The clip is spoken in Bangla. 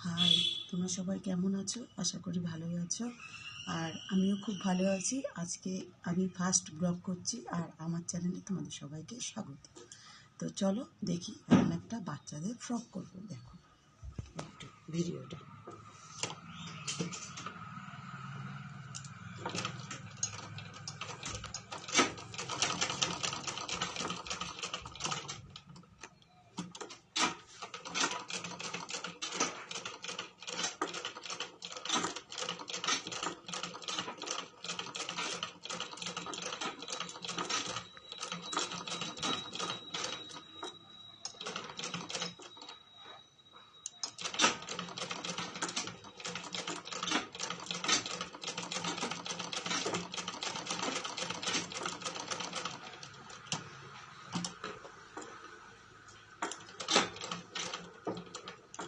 হাই, তোমরা সবাই কেমন আছো? আশা করি ভালোই আছো। আর আমিও খুব ভালো আছি। আজকে আমি ফার্স্ট ব্লগ করছি আর আমার চ্যানেলে তোমাদের সবাইকে স্বাগত। তো চলো দেখি, এখন একটা বাচ্চাদের ফ্রক করবো। দেখো একটু ভিডিওটা।